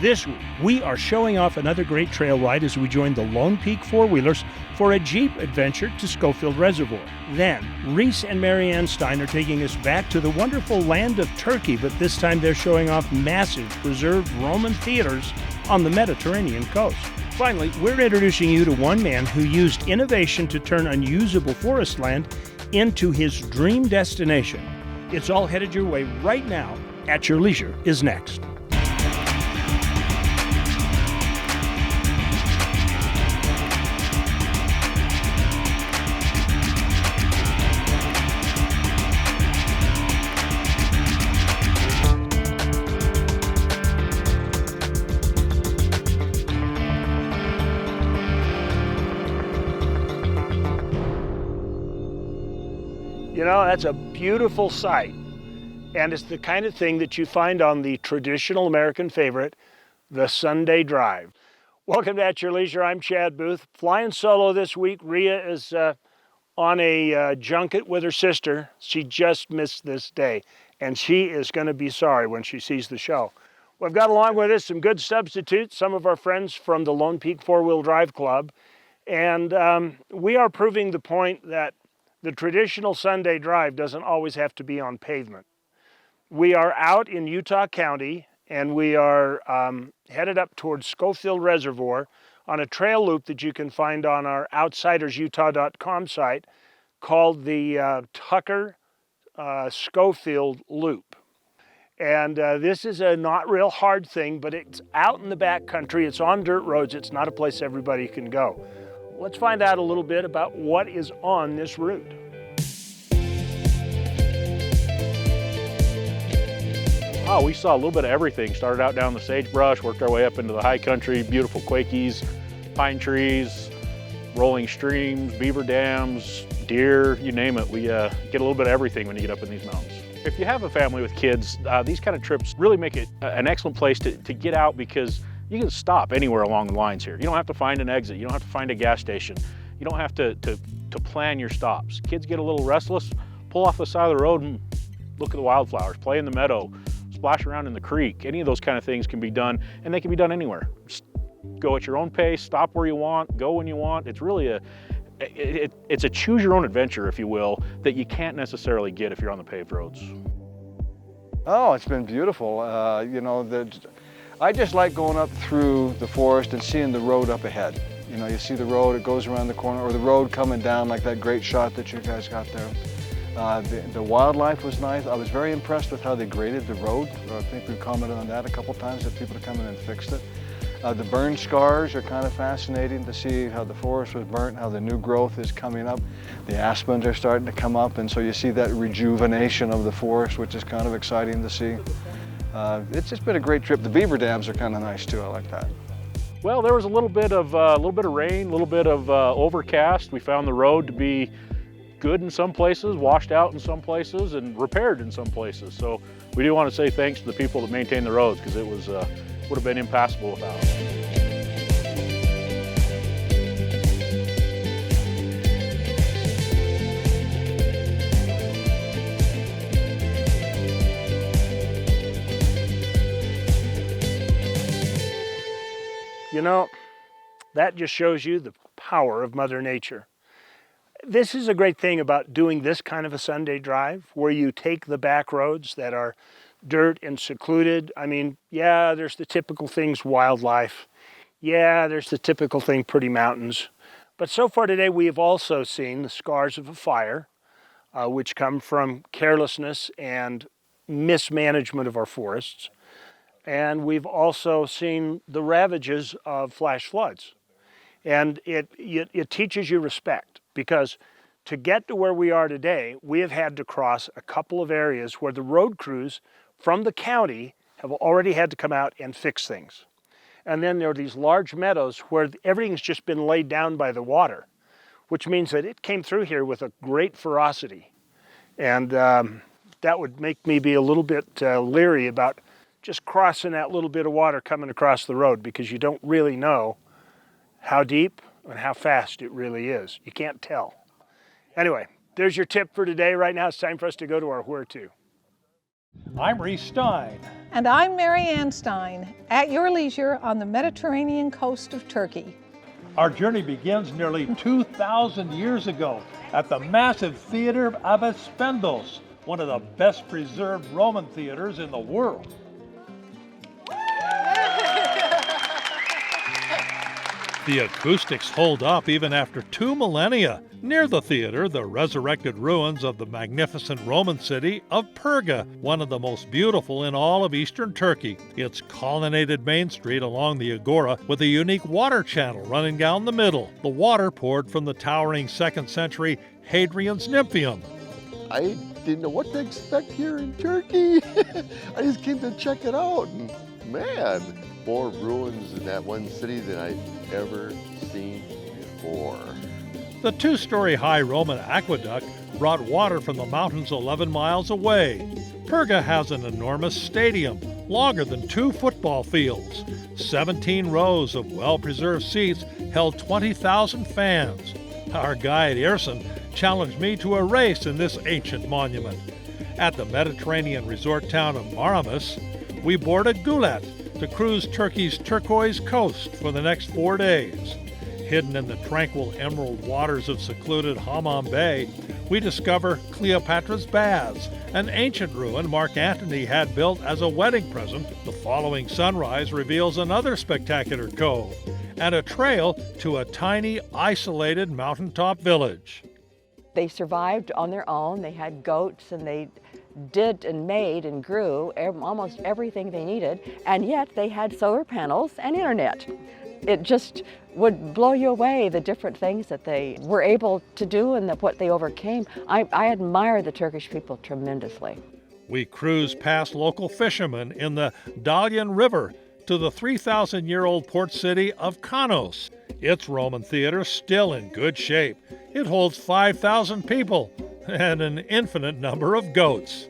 This week, we are showing off another great trail ride as we join the Lone Peak four-wheelers for a Jeep adventure to Schofield Reservoir. Then, Reece and Marianne Stein are taking us back to the wonderful land of Turkey, but this time they're showing off massive preserved Roman theaters on the Mediterranean coast. Finally, we're introducing you to one man who used innovation to turn unusable forest land into his dream destination. It's all headed your way right now. At Your Leisure is next. You know, that's a beautiful sight, and it's the kind of thing that you find on the traditional American favorite, the Sunday drive. Welcome to At Your Leisure. I'm Chad Booth. Flying solo this week. Rhea is on a junket with her sister. She just missed this day, and she is going to be sorry when she sees the show. We've got along with us some good substitutes, some of our friends from the Lone Peak Four-Wheel Drive Club, and we are proving the point that the traditional Sunday drive doesn't always have to be on pavement. We are out in Utah County, and we are headed up towards Schofield Reservoir on a trail loop that you can find on our outsidersutah.com site called the Tucker Schofield Loop. And this is a not real hard thing, but it's out in the back country. It's on dirt roads. It's not a place everybody can go. Let's find out a little bit about what is on this route. Oh, we saw a little bit of everything. Started out down the sagebrush, worked our way up into the high country, beautiful quakies, pine trees, rolling streams, beaver dams, deer, you name it. We get a little bit of everything when you get up in these mountains. If you have a family with kids, these kind of trips really make it an excellent place to get out because you can stop anywhere along the lines here. You don't have to find an exit. You don't have to find a gas station. You don't have to plan your stops. Kids get a little restless, pull off the side of the road and look at the wildflowers, play in the meadow, splash around in the creek. Any of those kind of things can be done, and they can be done anywhere. Just go at your own pace, stop where you want, go when you want. It's really it's a choose your own adventure, if you will, that you can't necessarily get if you're on the paved roads. Oh, it's been beautiful. You know, I just like going up through the forest and seeing the road up ahead. You know, you see the road, it goes around the corner, or the road coming down like that great shot that you guys got there. The wildlife was nice. I was very impressed with how they graded the road. I think we commented on that a couple times, that people have come in and fixed it. The burn scars are kind of fascinating to see how the forest was burnt, how the new growth is coming up. The aspens are starting to come up, and so you see that rejuvenation of the forest, which is kind of exciting to see. It's just been a great trip. The beaver dams are kind of nice too. I like that. Well, there was a little bit of rain, a little bit of overcast. We found the road to be good in some places, washed out in some places, and repaired in some places. So we do want to say thanks to the people that maintain the roads, because it was would have been impassable without them. You know, that just shows you the power of Mother Nature. This is a great thing about doing this kind of a Sunday drive, where you take the back roads that are dirt and secluded. I mean, yeah, there's the typical things, wildlife. Yeah, there's the typical thing, pretty mountains. But so far today, we have also seen the scars of a fire, which come from carelessness and mismanagement of our forests. And we've also seen the ravages of flash floods. And it teaches you respect, because to get to where we are today, we have had to cross a couple of areas where the road crews from the county have already had to come out and fix things. And then there are these large meadows where everything's just been laid down by the water, which means that it came through here with a great ferocity. And that would make me be a little bit leery about just crossing that little bit of water coming across the road, because you don't really know how deep and how fast it really is. You can't tell. Anyway, there's your tip for today. Right now it's time for us to go to our where to. I'm Reece Stein. And I'm Marianne Stein, at your leisure on the Mediterranean coast of Turkey. Our journey begins nearly 2,000 years ago at the massive theater of Aspendos, one of the best preserved Roman theaters in the world. The acoustics hold up even after 2 millennia. Near the theater, the resurrected ruins of the magnificent Roman city of Perga, one of the most beautiful in all of eastern Turkey. Its colonnaded main street along the agora with a unique water channel running down the middle. The water poured from the towering 2nd century Hadrian's Nympheum. I didn't know what to expect here in Turkey. I just came to check it out, and man, more ruins in that one city than I'd ever seen before. The 2-story high Roman aqueduct brought water from the mountains 11 miles away. Perga has an enormous stadium, longer than 2 football fields. 17 rows of well-preserved seats held 20,000 fans. Our guide, Erson, challenged me to a race in this ancient monument. At the Mediterranean resort town of Marmaris, we boarded Gulet to cruise Turkey's turquoise coast for the next 4 days. Hidden in the tranquil emerald waters of secluded Hamam Bay, we discover Cleopatra's Baths, an ancient ruin Mark Antony had built as a wedding present. The following sunrise reveals another spectacular cove and a trail to a tiny, isolated mountaintop village. They survived on their own. They had goats, and they did and made and grew almost everything they needed, and yet they had solar panels and internet. It just would blow you away, the different things that they were able to do and what they overcame. I admire the Turkish people tremendously. We cruise past local fishermen in the Dalyan River to the 3,000-year-old port city of Kanos. Its Roman theater still in good shape. It holds 5,000 people and an infinite number of goats.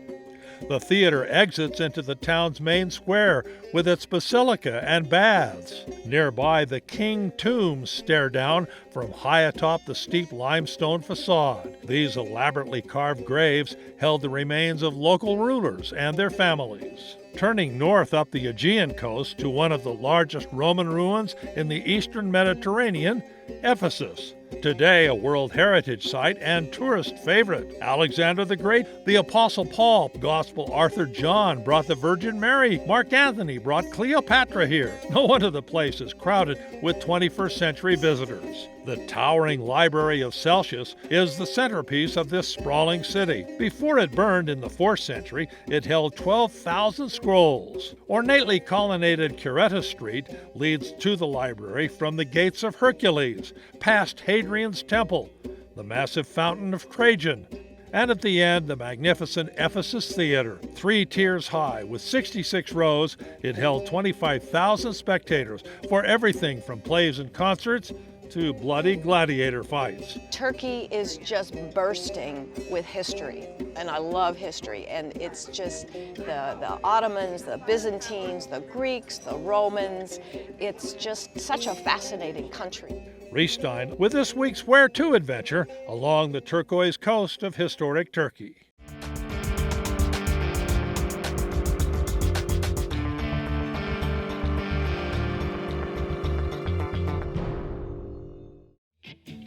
The theater exits into the town's main square with its basilica and baths. Nearby, the king tombs stare down from high atop the steep limestone facade. These elaborately carved graves held the remains of local rulers and their families. Turning north up the Aegean coast to one of the largest Roman ruins in the eastern Mediterranean, Ephesus. Today a World Heritage Site and tourist favorite. Alexander the Great, the Apostle Paul, Gospel Arthur John brought the Virgin Mary. Mark Antony brought Cleopatra here. No wonder the place is crowded with 21st century visitors. The towering Library of Celsius is the centerpiece of this sprawling city. Before it burned in the 4th century, it held 12,000 scrolls. Ornately colonnaded Curetta Street leads to the library from the Gates of Hercules, past Hadrian's Temple, the massive Fountain of Trajan, and at the end, the magnificent Ephesus Theater. 3 tiers high with 66 rows, it held 25,000 spectators for everything from plays and concerts to bloody gladiator fights. Turkey is just bursting with history, and I love history, and it's just the Ottomans, the Byzantines, the Greeks, the Romans. It's just such a fascinating country. Reece Stein with this week's Where To adventure along the turquoise coast of historic Turkey.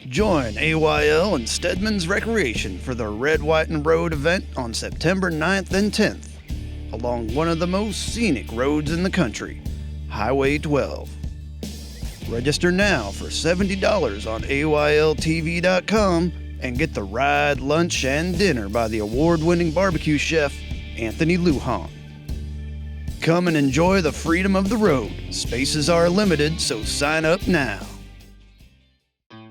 Join AYL and Stedman's Recreation for the Red, White, and Road event on September 9th and 10th, along one of the most scenic roads in the country, Highway 12. Register now for $70 on AYLTV.com and get the ride, lunch, and dinner by the award-winning barbecue chef, Anthony Lujan. Come and enjoy the freedom of the road. Spaces are limited, so sign up now.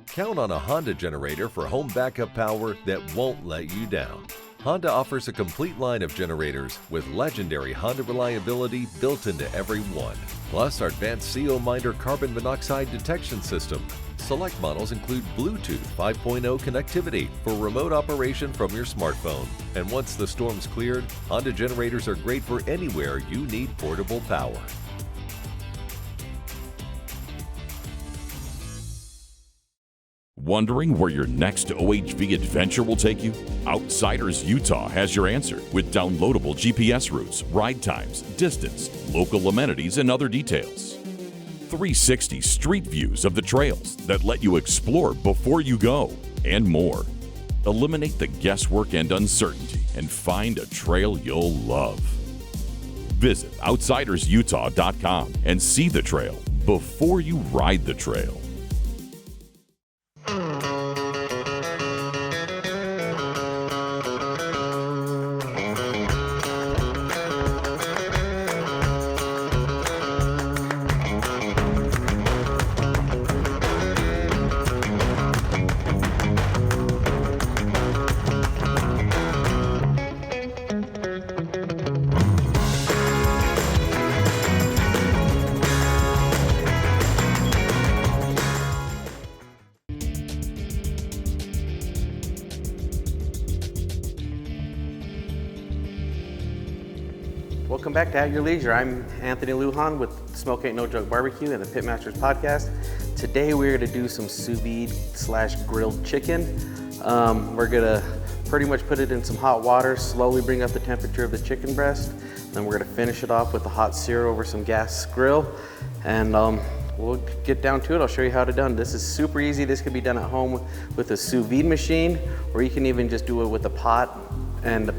Count on a Honda generator for home backup power that won't let you down. Honda offers a complete line of generators with legendary Honda reliability built into every one. Plus our advanced CO Minder carbon monoxide detection system. Select models include Bluetooth 5.0 connectivity for remote operation from your smartphone. And once the storm's cleared, Honda generators are great for anywhere you need portable power. Wondering where your next OHV adventure will take you? Outsiders Utah has your answer with downloadable GPS routes, ride times, distance, local amenities, and other details. 360 street views of the trails that let you explore before you go, and more. Eliminate the guesswork and uncertainty and find a trail you'll love. Visit outsidersutah.com and see the trail before you ride the trail. Welcome back to At Your Leisure. I'm Anthony Lujan with Smoke Ain't No Joke Barbecue and the Pitmasters Podcast. Today we're going to do some sous vide / grilled chicken. We're going to pretty much put it in some hot water, slowly bring up the temperature of the chicken breast. Then we're going to finish it off with a hot sear over some gas grill. And we'll get down to it. I'll show you how to done. This is super easy. This can be done at home with a sous vide machine, or you can even just do it with a pot and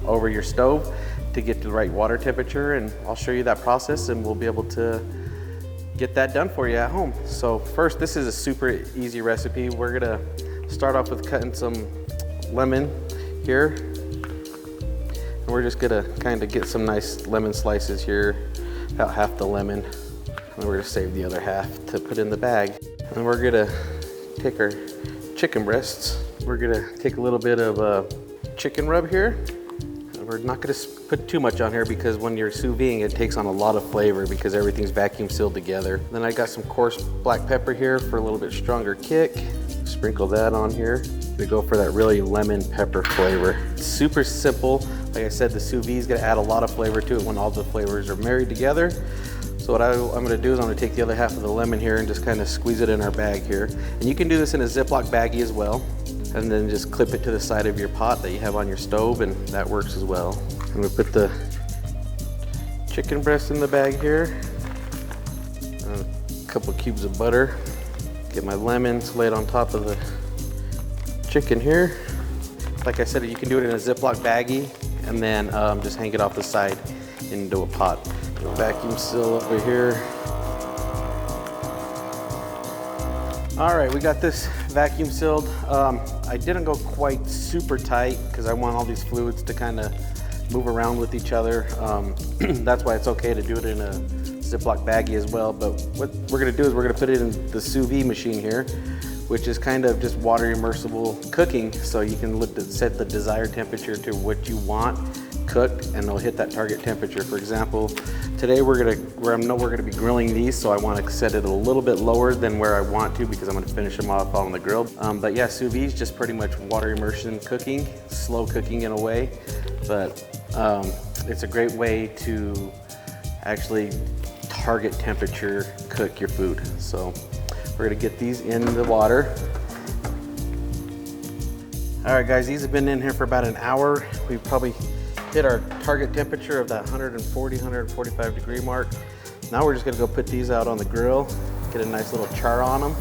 over your stove to get to the right water temperature, and I'll show you that process and we'll be able to get that done for you at home. So first, this is a super easy recipe. We're gonna start off with cutting some lemon here, and we're just gonna kind of get some nice lemon slices here, about half the lemon, and we're gonna save the other half to put in the bag. And we're gonna take our chicken breasts. We're gonna take a little bit of chicken rub here. We're not going to put too much on here because when you're sous videing, it takes on a lot of flavor because everything's vacuum sealed together. Then I got some coarse black pepper here for a little bit stronger kick. Sprinkle that on here. We go for that really lemon pepper flavor. It's super simple. Like I said, the sous vide is going to add a lot of flavor to it when all the flavors are married together. So what I'm going to do is I'm going to take the other half of the lemon here and just kind of squeeze it in our bag here. And you can do this in a Ziploc baggie as well. And then just clip it to the side of your pot that you have on your stove, and that works as well. I'm gonna put the chicken breast in the bag here. A couple cubes of butter. Get my lemons laid on top of the chicken here. Like I said, you can do it in a Ziploc baggie and then just hang it off the side into a pot. Vacuum seal over here. All right, we got this vacuum sealed. I didn't go quite super tight because I want all these fluids to kind of move around with each other. That's why it's okay to do it in a Ziploc baggie as well. But what we're gonna do is we're gonna put it in the sous vide machine here, which is kind of just water immersible cooking. So you can set the desired temperature to what you want cooked, and it'll hit that target temperature. For example, today we're gonna be grilling these, so I want to set it a little bit lower than where I want to because I'm gonna finish them off on the grill. But yeah, sous vide is just pretty much water immersion cooking, slow cooking in a way, but it's a great way to actually target temperature cook your food. So we're gonna get these in the water. All right, guys, these have been in here for about an hour. We've probably hit our target temperature of that 140, 145 degree mark. Now we're just gonna go put these out on the grill, get a nice little char on them.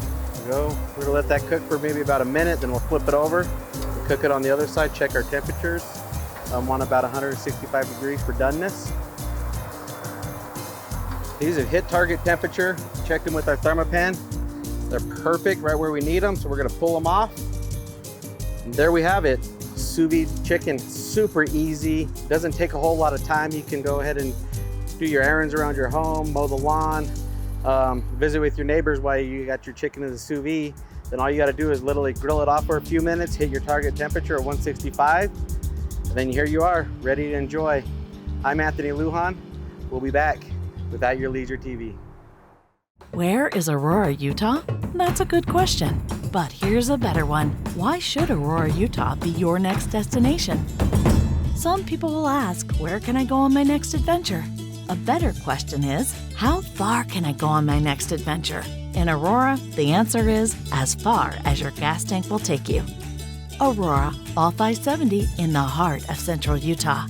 We're gonna let that cook for maybe about a minute, then we'll flip it over, we'll cook it on the other side, check our temperatures. I'm on about 165 degrees for doneness. These have hit target temperature, checked them with our thermopan. They're perfect right where we need them, so we're gonna pull them off. And there we have it. Sous vide chicken, super easy. Doesn't take a whole lot of time. You can go ahead and do your errands around your home, mow the lawn, visit with your neighbors while you got your chicken in the sous vide. Then all you gotta do is literally grill it off for a few minutes, hit your target temperature at 165, and then here you are, ready to enjoy. I'm Anthony Lujan. We'll be back with At Your Leisure TV. Where is Aurora, Utah? That's a good question. But here's a better one. Why should Aurora, Utah be your next destination? Some people will ask, where can I go on my next adventure? A better question is, how far can I go on my next adventure? In Aurora, the answer is as far as your gas tank will take you. Aurora, Fall 570 in the heart of central Utah.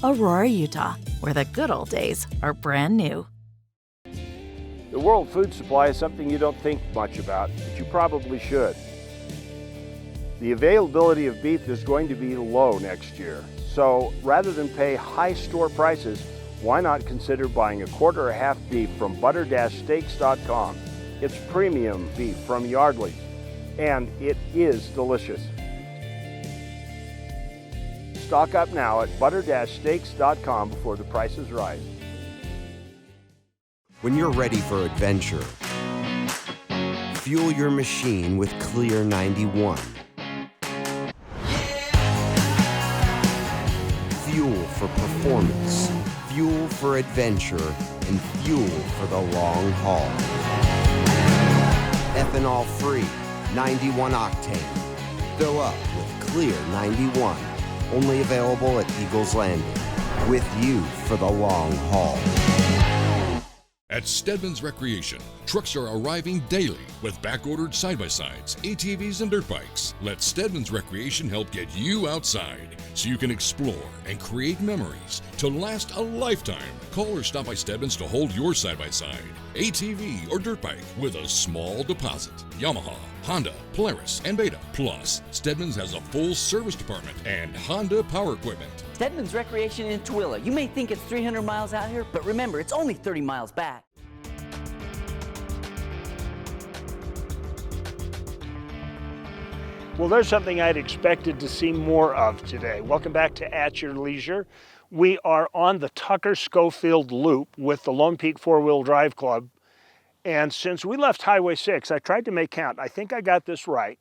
Aurora, Utah, where the good old days are brand new. The world food supply is something you don't think much about, but you probably should. The availability of beef is going to be low next year, so rather than pay high store prices, why not consider buying a quarter or half beef from butter-steaks.com. It's premium beef from Yardley's, and it is delicious. Stock up now at butter-steaks.com before the prices rise. When you're ready for adventure, fuel your machine with Clear 91. Fuel for performance, fuel for adventure, and fuel for the long haul. Ethanol-free, 91 octane. Fill up with Clear 91. Only available at Eagles Landing. With you for the long haul. At Steadman's Recreation, trucks are arriving daily with back-ordered side-by-sides, ATVs, and dirt bikes. Let Steadman's Recreation help get you outside so you can explore and create memories to last a lifetime. Call or stop by Steadman's to hold your side-by-side, ATV, or dirt bike with a small deposit. Yamaha, Honda, Polaris, and Beta. Plus, Steadman's has a full service department and Honda power equipment. Steadman's Recreation in Tooele. You may think it's 300 miles out here, but remember, it's only 30 miles back. Well, there's something I'd expected to see more of today. Welcome back to At Your Leisure. We are on the Tucker-Schofield Loop with the Lone Peak Four-Wheel Drive Club. And since we left Highway 6, I tried to make count. I think I got this right.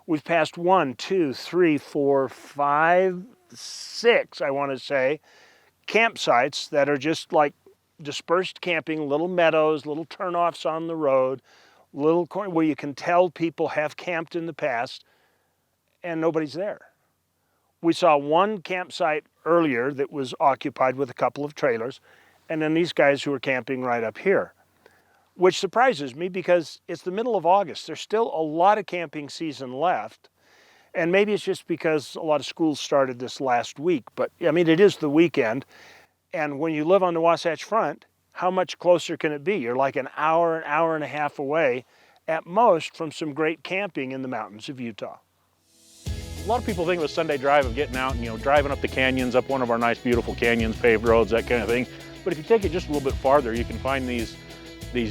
We've passed 1, 2, 3, 4, 5, 6, I want to say, campsites that are just like dispersed camping, little meadows, little turnoffs on the road, little corner where you can tell people have camped in the past, and nobody's there. We saw one campsite earlier that was occupied with a couple of trailers, and then these guys who are camping right up here, which surprises me because it's the middle of August. There's still a lot of camping season left, and maybe it's just because a lot of schools started this last week, but I mean, it is the weekend, and when you live on the Wasatch Front, how much closer can it be? You're like an hour and a half away at most from some great camping in the mountains of Utah. A lot of people think of a Sunday drive of getting out and, driving up the canyons, up one of our nice, beautiful canyons, paved roads, that kind of thing. But if you take it just a little bit farther, you can find these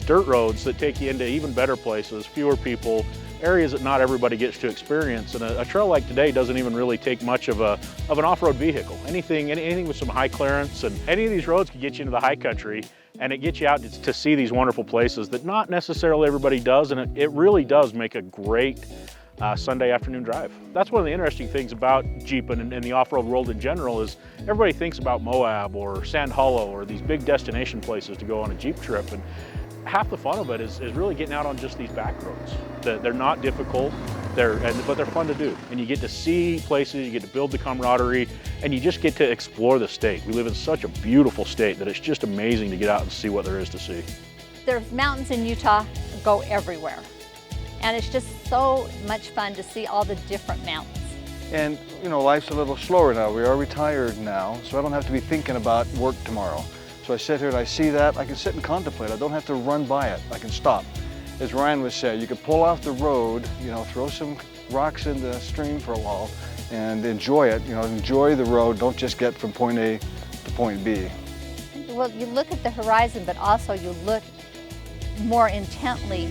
dirt roads that take you into even better places, fewer people, areas that not everybody gets to experience. And a trail like today doesn't even really take much of an off-road vehicle. Anything with some high clearance, and any of these roads can get you into the high country, and it gets you out to see these wonderful places that not necessarily everybody does, and it really does make a great Sunday afternoon drive. That's one of the interesting things about Jeeping and the off-road world in general is everybody thinks about Moab or Sand Hollow or these big destination places to go on a Jeep trip, and half the fun of it is really getting out on just these back roads. They're not difficult, but they're fun to do. And you get to see places, you get to build the camaraderie, and you just get to explore the state. We live in such a beautiful state that it's just amazing to get out and see what there is to see. There's mountains in Utah that go everywhere. And it's just so much fun to see all the different mountains. And life's a little slower now. We are retired now, so I don't have to be thinking about work tomorrow. So I sit here and I see that, I can sit and contemplate. I don't have to run by it. I can stop. As Ryan was saying, you can pull off the road, throw some rocks in the stream for a while and enjoy it. Enjoy the road. Don't just get from point A to point B. Well, you look at the horizon, but also you look more intently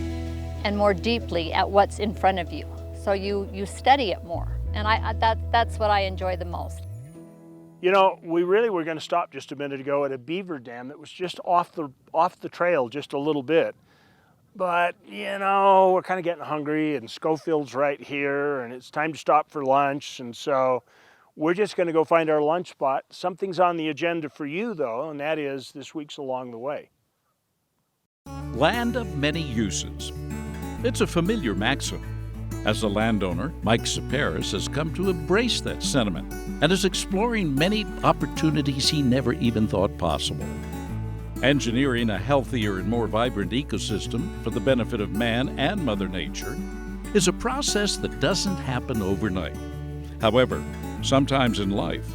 and more deeply at what's in front of you. So you study it more. And that's what I enjoy the most. We really were going to stop just a minute ago at a beaver dam that was just off the trail just a little bit. But, we're kind of getting hungry, and Schofield's right here, and it's time to stop for lunch. And so we're just going to go find our lunch spot. Something's on the agenda for you, though, and that is this week's Along the Way. Land of many uses. It's a familiar maxim. As a landowner, Mike Saperis has come to embrace that sentiment and is exploring many opportunities he never even thought possible. Engineering a healthier and more vibrant ecosystem for the benefit of man and Mother Nature is a process that doesn't happen overnight. However, sometimes in life,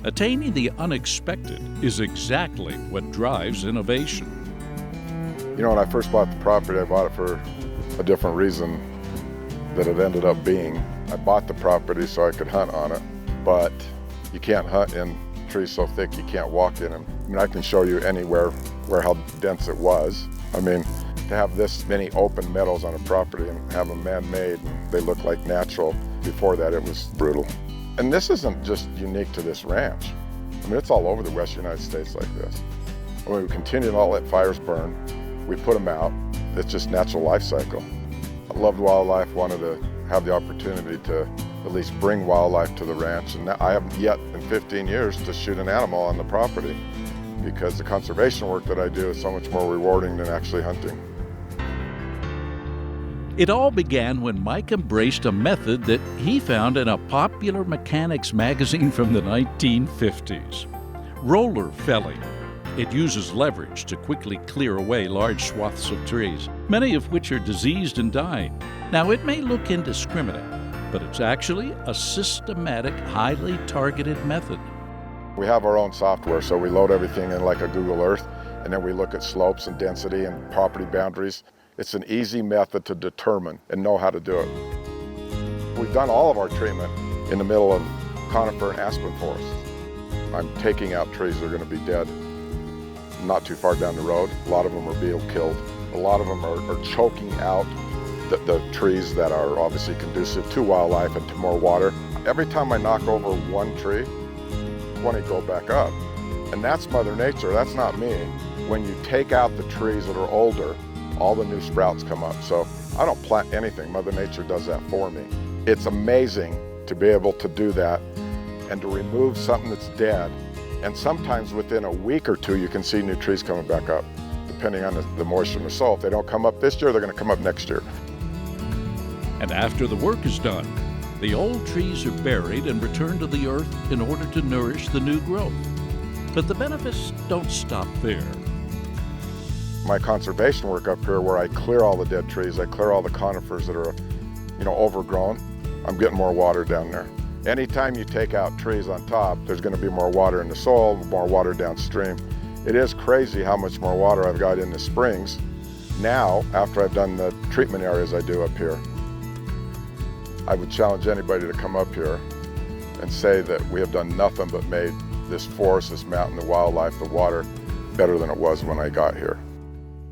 attaining the unexpected is exactly what drives innovation. You know, when I first bought the property, I bought it for a different reason that it ended up being. I bought the property so I could hunt on it, but you can't hunt in trees so thick you can't walk in them. I mean, I can show you anywhere where how dense it was. I mean, to have this many open meadows on a property and have them man-made, and they look like natural. Before that, it was brutal. And this isn't just unique to this ranch. I mean, it's all over the Western United States like this. When we continue to not let fires burn, we put them out. It's just natural life cycle. I loved wildlife, wanted to have the opportunity to at least bring wildlife to the ranch. And I haven't yet in 15 years to shoot an animal on the property because the conservation work that I do is so much more rewarding than actually hunting. It all began when Mike embraced a method that he found in a popular mechanics magazine from the 1950s. Roller felling. It uses leverage to quickly clear away large swaths of trees, many of which are diseased and dying. Now, it may look indiscriminate, but it's actually a systematic, highly targeted method. We have our own software, so we load everything in like a Google Earth, and then we look at slopes and density and property boundaries. It's an easy method to determine and know how to do it. We've done all of our treatment in the middle of conifer and aspen forests. I'm taking out trees that are going to be dead not too far down the road. A lot of them are beetle killed. A lot of them are choking out the trees that are obviously conducive to wildlife and to more water. Every time I knock over one tree, 20 go back up. And that's Mother Nature, that's not me. When you take out the trees that are older, all the new sprouts come up. So I don't plant anything, Mother Nature does that for me. It's amazing to be able to do that and to remove something that's dead. And sometimes within a week or two, you can see new trees coming back up, depending on the moisture in the soil. If they don't come up this year, they're gonna come up next year. And after the work is done, the old trees are buried and returned to the earth in order to nourish the new growth. But the benefits don't stop there. My conservation work up here, where I clear all the dead trees, I clear all the conifers that are, overgrown, I'm getting more water down there. Anytime you take out trees on top, there's going to be more water in the soil, more water downstream. It is crazy how much more water I've got in the springs now after I've done the treatment areas I do up here. I would challenge anybody to come up here and say that we have done nothing but made this forest, this mountain, the wildlife, the water better than it was when I got here.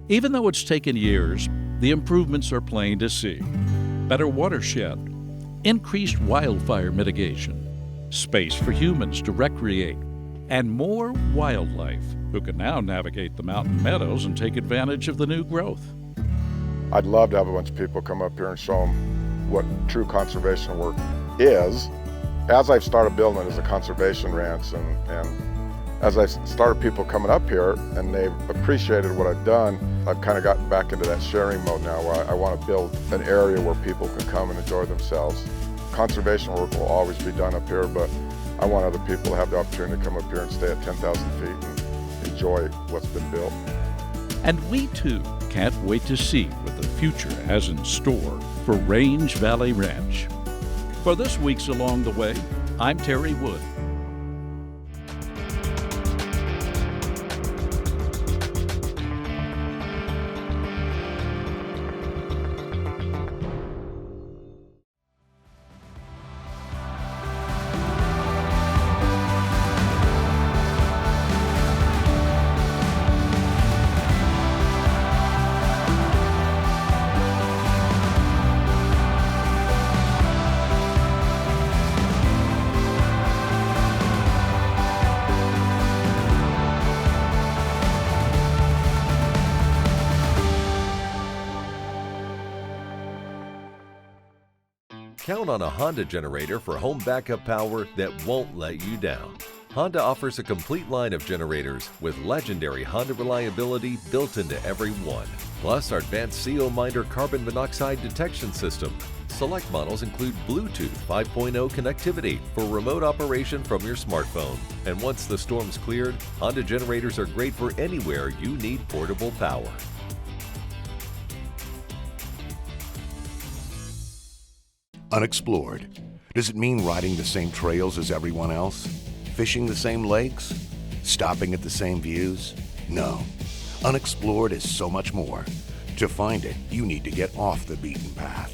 Even though it's taken years, the improvements are plain to see. Better watershed, increased wildfire mitigation, space for humans to recreate, and more wildlife who can now navigate the mountain meadows and take advantage of the new growth. I'd love to have a bunch of people come up here and show them what true conservation work is. As I've started building it as a conservation ranch and as I've started people coming up here and they've appreciated what I've done, I've kind of gotten back into that sharing mode now where I want to build an area where people can come and enjoy themselves. Conservation work will always be done up here, but I want other people to have the opportunity to come up here and stay at 10,000 feet and enjoy what's been built. And we too can't wait to see what the future has in store for Range Valley Ranch. For this week's Along the Way, I'm Terry Wood. Count on a Honda generator for home backup power that won't let you down. Honda offers a complete line of generators with legendary Honda reliability built into every one. Plus, our advanced CO Minder carbon monoxide detection system. Select models include Bluetooth 5.0 connectivity for remote operation from your smartphone. And once the storm's cleared, Honda generators are great for anywhere you need portable power. Unexplored. Does it mean riding the same trails as everyone else? Fishing the same lakes? Stopping at the same views? No. Unexplored is so much more. To find it, you need to get off the beaten path.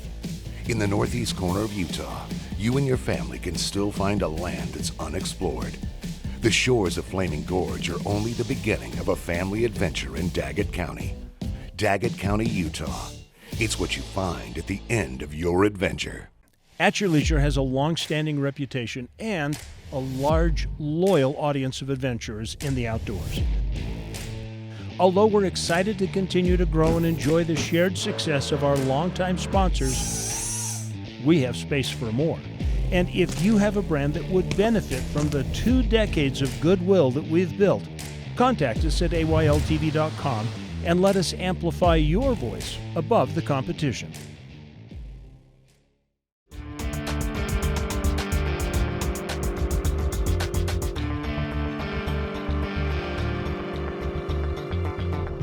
In the northeast corner of Utah, you and your family can still find a land that's unexplored. The shores of Flaming Gorge are only the beginning of a family adventure in Daggett County. Daggett County, Utah. It's what you find at the end of your adventure. At Your Leisure has a long-standing reputation and a large, loyal audience of adventurers in the outdoors. Although we're excited to continue to grow and enjoy the shared success of our longtime sponsors, we have space for more. And if you have a brand that would benefit from the 2 decades of goodwill that we've built, contact us at ayltv.com and let us amplify your voice above the competition.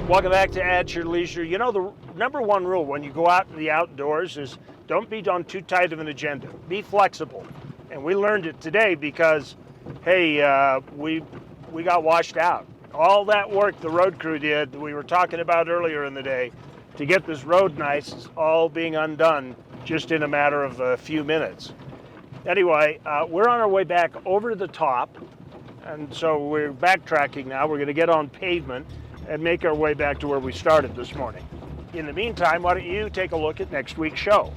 Welcome back to At Your Leisure. You know, the number one rule when you go out in the outdoors is don't be on too tight of an agenda. Be flexible. And we learned it today because, hey, we got washed out. All that work the road crew did that we were talking about earlier in the day to get this road nice is all being undone just in a matter of a few minutes. Anyway, we're on our way back over the top. And so we're backtracking now. We're going to get on pavement and make our way back to where we started this morning. In the meantime, why don't you take a look at next week's show?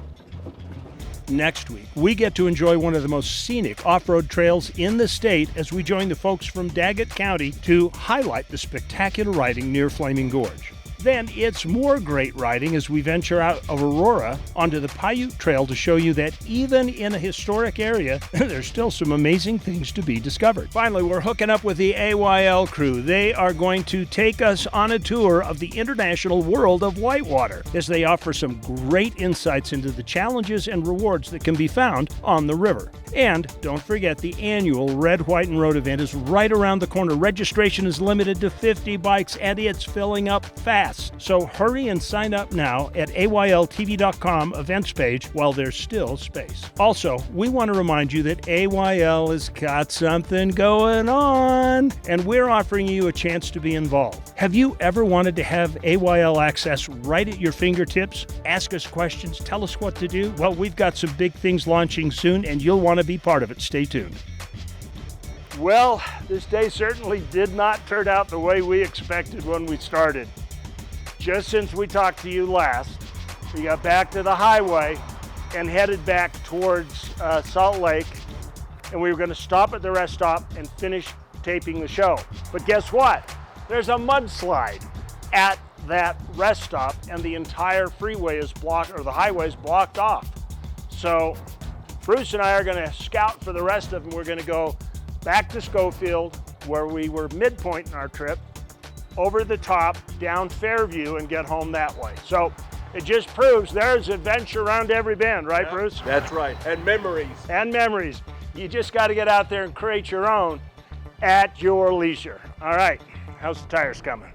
Next week, we get to enjoy one of the most scenic off-road trails in the state as we join the folks from Daggett County to highlight the spectacular riding near Flaming Gorge. Then it's more great riding as we venture out of Aurora onto the Paiute Trail to show you that even in a historic area, there's still some amazing things to be discovered. Finally, we're hooking up with the AYL crew. They are going to take us on a tour of the international world of whitewater as they offer some great insights into the challenges and rewards that can be found on the river. And don't forget, the annual Red, White, and Road event is right around the corner. Registration is limited to 50 bikes and it's filling up fast. So hurry and sign up now at ayltv.com events page while there's still space. Also, we want to remind you that AYL has got something going on, and we're offering you a chance to be involved. Have you ever wanted to have AYL access right at your fingertips? Ask us questions, tell us what to do? Well, we've got some big things launching soon, and you'll want to be part of it. Stay tuned. Well, this day certainly did not turn out the way we expected when we started. Just since we talked to you last, we got back to the highway and headed back towards Salt Lake, and we were going to stop at the rest stop and finish taping the show. But guess what? There's a mudslide at that rest stop, and the entire freeway is blocked, or the highway is blocked off. So Bruce and I are going to scout for the rest of them. We're going to go back to Schofield, where we were midpoint in our trip, over the top, down Fairview, and get home that way. So it just proves there's adventure around every bend, right, Bruce? That's right, and memories. And memories. You just got to get out there and create your own at your leisure. All right, how's the tires coming?